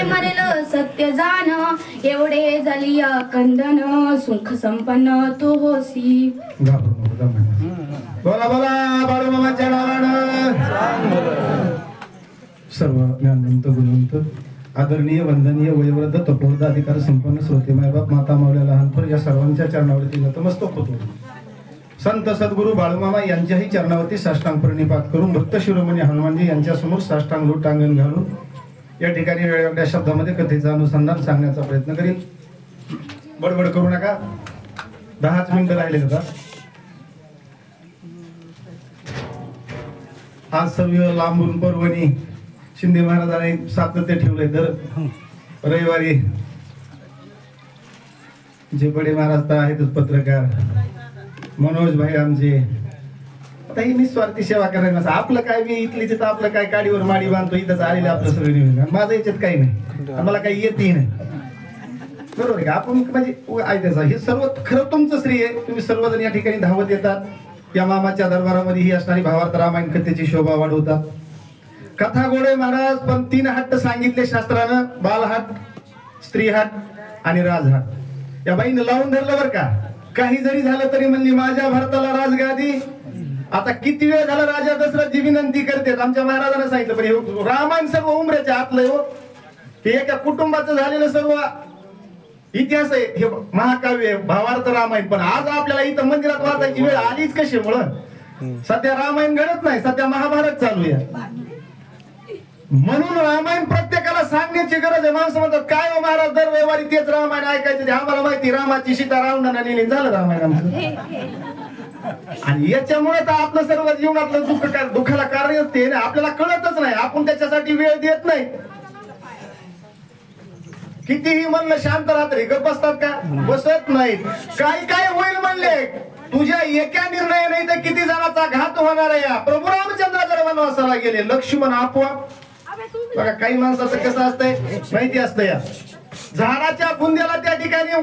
मरेल सत्य जाण एवढे झाली कंदन सुख संपन्न तू होसी. बोला बोला बाळूमामाच्या नावानं. सर्व ज्ञानवंत गुणवंत आदरणीय वंदनीय वयोवृद्ध तपोवृद्ध अधिकार संपन्न श्रोते मायबाप माता मावल्या लहानथोर या सर्वांच्या चरणावरती नतमस्तक होतो. संत सद्गुरू बाळूमामा यांच्याही चरणावरती साष्टांग प्रणिपात करून भक्त शिरोमणी हनुमानजी यांच्या समोर साष्टांग लोटांगण घालून या ठिकाणी वेगवेगळ्या शब्दामध्ये कथेचं अनुसंधान सांगण्याचा प्रयत्न करीन. बडबड करू नका, 10च मिनिटं राहिले होता. आज सर्व लांबून पर्वणी शिंदे महाराजांनी सातत्य ठेवलंय. तर रविवारी जे बडे महाराज तर आहेतच पत्रकार मनोज भाई आमचे आता ही निस्वार्थी सेवा करायला. आपलं काय मी इथली तिथं आपलं काय काडीवर माडी बांधतो इथंच आलेलं आपलं सगळं नियोजन. माझं याच्यात काही नाही, मला काही येतही नाही. बरोबर आहे का? आपण म्हणजे ऐकायचं हे सर्व खरं तुमचं श्री आहे. तुम्ही सर्वजण या ठिकाणी धावत येतात. या मामाच्या दरबारामध्ये ही असणारी भावार्थ रामायण कथेची शोभा वाढवतात. कथा गोडे महाराज पण 3 हट्ट सांगितले शास्त्रानं. बालहट, स्त्रीहट आणि राजहट. या बाईनं लावून धरलं बरं का. काही जरी झालं तरी म्हणली माझ्या भारताला राजगादी. आता किती वेळ झाला राजा दशरथजी विनंती करतात. आमच्या महाराजांना सांगितलं पण हे रामायण सर्व उमऱ्याच्या आतलं हो. हे एका कुटुंबाचं झालेलं सर्व इतिहास आहे. हे महाकाव्य आहे, भावार्थ रामायण. पण आज आपल्याला इथं मंदिरात वाचायची वेळ आलीच कशामुळं? सध्या रामायण घडत नाही, सध्या महाभारत चालू आहे. म्हणून रामायण प्रत्येकाला सांगण्याची गरज आहे. माणसं म्हणतात काय हो महाराज दर रविवारी तेच रामायण ऐकायचं. आम्हाला माहिती रामाची सीता रावणाला नेली झालं रामायण आमचं. आणि याच्यामुळे तर आपलं सर्व जीवनातलं दुःखाला कारण असते ना. आपल्याला कळतच नाही, आपण त्याच्यासाठी वेळ देत नाही. कितीही म्हणलं शांत रात्री गप्प बसतात का? बसत नाहीत. काय होईल म्हणले तुझ्या एका निर्णय नाही तर किती जणांचा घात होणार आहे. प्रभू रामचंद्र जर वनवासाला गेले लक्ष्मण आपोआप. बघा काही माणसाचं कसं असतंय माहिती असतं. या झाडाच्या बुंद्याला त्या ठिकाणी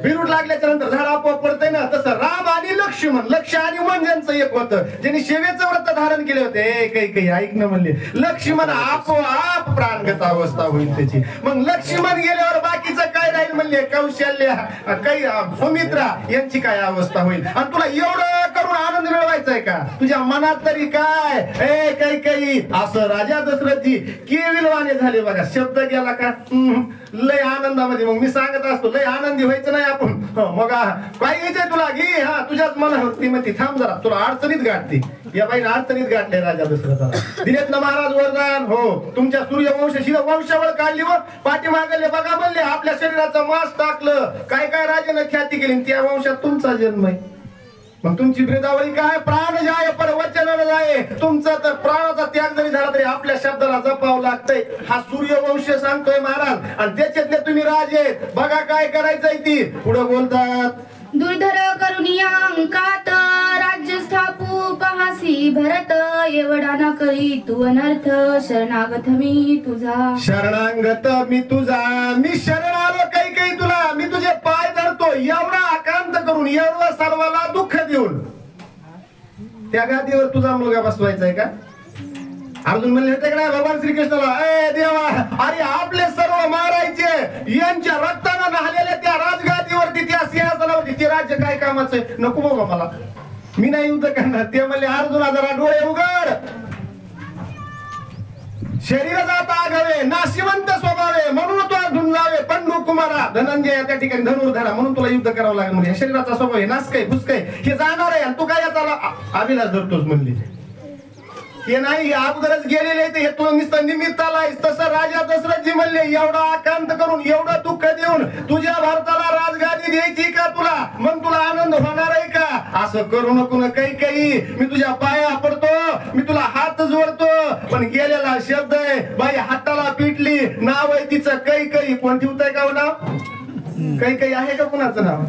बिरूड लागल्याच्या नंतर झाड आपोआप पडतंय ना, तसं राम आणि लक्ष्मण, लक्ष आणि मन ज्यांचं एक होतं, ज्यांनी सेवेचं व्रत धारण केले होते. काही ऐकणं म्हणले लक्ष्मण आपोआप प्राणगत अवस्था होईल त्याची. मग लक्ष्मण गेल्यावर बाकीचं काय राहील म्हणले कौशल्य काही सुमित्रा यांची काय अवस्था होईल. आणि तुला एवढं करून आनंद मिळवायचा का? तुझ्या मनात तरी काय काही असं राजा दशरथजी केविलवाने झाले बघा. शब्द गेला का लय आनंदामध्ये. मग मी सांगत असतो लय आनंदी व्हायचं नाही आपण. मग काय घ्यायचंय तुला घे. हा तुझ्याच मनावरती म्हणते थांब जरा तुला अडचणीत गाठते. या बाईने अडचणीत गाठले राजा दशरथाला. दिलेत ना महाराज वरदान. हो तुमच्या सूर्यवंश वंशावळ काढली व पाठीमागले बघा म्हणले आपल्या शरीराचं मांस टाकलं. काय राजाने ख्याती केली. त्या वंशात तुमचा जन्म आहे. मग तुमची ब्रिदावळी काय? प्राण जाय पर वचन जाय. तुमचा तर प्राणाचा त्याग जरी झाला तरी आपल्या शब्दाला जपावं लागतंय. हा सूर्यवंश सांगतोय महाराज. आणि त्याच्यातले तुम्ही राजे बघा काय करायचंय. ती पुढे बोलतात दुर्धर करुनिया अंकात राज्य स्थापू पहासी भरत एवढा न करी तू अनर्थ शरणागत मी तुझा. शरणागत मी तुझा. मी शरण आलो काही तुला. मी तुझे पाय धरतो एवढा आकांत करून एवढं सर्वाला दुःख देऊन त्या गादीवर तुझा मुलगा बसवायचा आहे का? अर्जुन म्हणले होते का भगवान श्रीकृष्णाला ए देवा अरे आपले सर्व मारायचे यांच्या रक्तानं न्हालेल्या त्या राजगादीवरती त्या सिंहासनावरती ते राज्य काय कामाचं? नको बाबा मला, मी नाही युद्ध करणार. ते म्हणले अर्जुना जरा डोळे उघड. शरीर जात आगावे नाशिवंत स्वभावे म्हणून तो धुंजावे पंडू कुमारा धनंजय त्या ठिकाणी धनुर्धरा म्हणून तुला युद्ध करावं लागेल. म्हणजे शरीराचा स्वभाव आहे नासकय फुसकय हे जाणार आहे. तू काय याचा अभिलाष धरतोस म्हणले. हे नाही अगोदरच गेलेले हे तुला नुसतं निमित्ताला. तसं राजा दशरथजी म्हणले एवढा आकांत करून एवढं दुःख देऊन तुझ्या भारताला राजगादी द्यायची का तुला? मग तुला आनंद होणार आहे का? असं करू नको ना. काही मी तुझ्या पाया पडतो, मी तुला हात जोडतो. पण गेलेला शब्द आहे बाई हाताला पिटली. नाव आहे तिचं काही कोण ठेवतंय का नाव? काही आहे का कुणाचं नाव?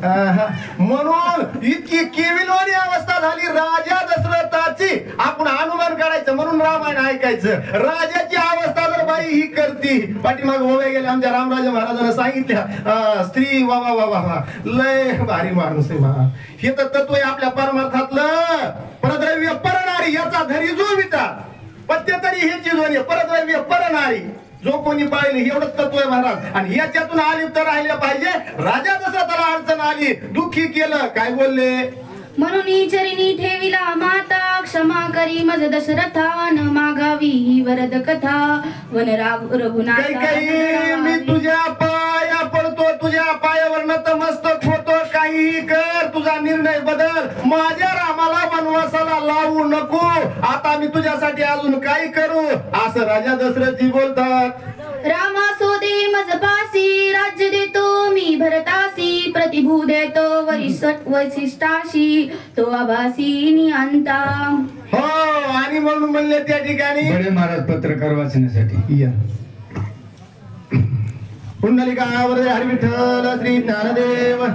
म्हणून इतकी केविलवाणी अवस्था झाली राजा दशरथाची. आपण अनुमान काढायचं म्हणून रामायण ऐकायचं. राजाची अवस्था जर बाई ही करती. पाठीमाग ओवे गेले आमच्या रामराजे महाराजांना सांगितल्या स्त्री वा वा वा वा लय भारी माणूस आहे. हे तर तत्व आहे आपल्या परमार्थातलं. परद्रव्य परनारी याचा धरी जो विटा पत्य तरी हे चीज परद्रव्य परनारी. जो कोणी पाहिले एवढंच तत्व आहे महाराज. आणि याच्यातून अलिप्त राहिले पाहिजे. राजा दशरथाला अडचण आली, दुःखी केलं, काय बोलले? म्हणून चरिणी ठेविला माता, क्षमा करी मज दशरथा, न मागावी ही वरद कथा. वन रघुनाथ काही मी तुझ्या पाया पडतो, तुझ्या पायावर नतमस्तक होतो. काहीही कर, तुझा निर्णय बदल. माझ्या रामाला वनवासाला लावू नको. आता मी तुझ्यासाठी अजून काही करू, असं राजा दशरथजी बोलतात. रामा सोदे मज पासी, राज्य देतो मी भरतासी. प्रतिभू देतो वरिष्ठाशी, तो आभासी निअंता. हो, आणि म्हणून म्हणले त्या ठिकाणी बडे महाराज पत्रकार वाचण्यासाठी या. पुंडलिकावर हरी विठ्ठल श्री ज्ञानदेव.